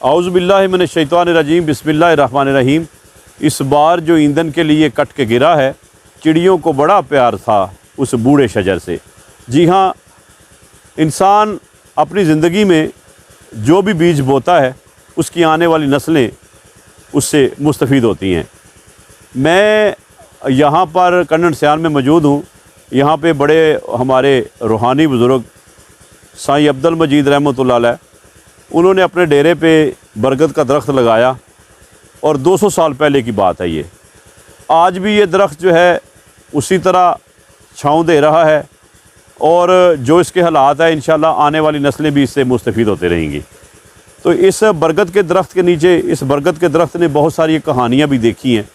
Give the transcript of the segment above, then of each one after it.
औज़ु बिल्लाहि मिनश शैतानिर रजीम, बिस्मिल्लाहिर रहमानिर रहीम। इस बार जो ईंधन के लिए कट के गिरा है, चिड़ियों को बड़ा प्यार था उस बूढ़े शजर से। जी हाँ, इंसान अपनी ज़िंदगी में जो भी बीज बोता है उसकी आने वाली नस्लें उससे मुस्तफ़ीद होती हैं। मैं यहाँ पर कन्नड़ सयान में मौजूद हूँ। यहाँ पे बड़े हमारे रूहानी बुज़ुर्ग साईं अब्दुल मजीद रहमतुल्लाह अलैह, उन्होंने अपने डेरे पे बरगद का दरख्त लगाया और 200 साल पहले की बात है ये। आज भी ये दरख्त जो है उसी तरह छाँव दे रहा है और जो इसके हालात है इंशाअल्लाह आने वाली नस्लें भी इससे मुस्तफ़ीद होते रहेंगी। तो इस बरगद के दरख्त के नीचे, इस बरगद के दरख्त ने बहुत सारी कहानियाँ भी देखी हैं,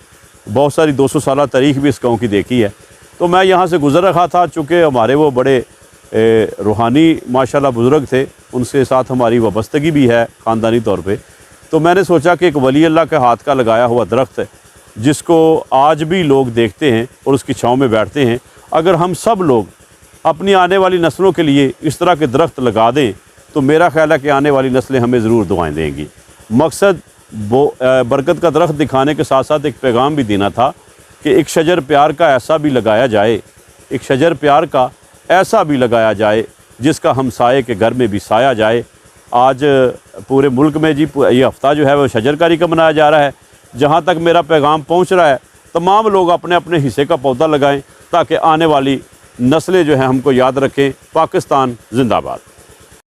बहुत सारी 200 साल तारीख़ भी इस गाँव की देखी है। तो मैं यहाँ से गुज़र रहा था, चूँकि हमारे वो बड़े रूहानी माशाल्लाह बुज़ुर्ग थे, उनके साथ हमारी वाबस्तगी भी है ख़ानदानी तौर पे। तो मैंने सोचा कि एक वली अल्लाह के हाथ का लगाया हुआ दरख्त है जिसको आज भी लोग देखते हैं और उसकी छाँव में बैठते हैं। अगर हम सब लोग अपनी आने वाली नस्लों के लिए इस तरह के दरख्त लगा दें तो मेरा ख़्याल है कि आने वाली नस्लें हमें ज़रूर दुआएँ देंगी। मकसद बरकत का दरख्त दिखाने के साथ साथ एक पैगाम भी देना था कि एक शजर प्यार का ऐसा भी लगाया जाए, एक शजर प्यार का ऐसा भी लगाया जाए जिसका हमसाये के घर में भी साया जाए। आज पूरे मुल्क में जी ये हफ़्ता जो है वो शजरकारी का मनाया जा रहा है। जहाँ तक मेरा पैगाम पहुँच रहा है, तमाम लोग अपने अपने हिस्से का पौधा लगाएं ताकि आने वाली नस्लें जो हैं हमको याद रखें। पाकिस्तान जिंदाबाद।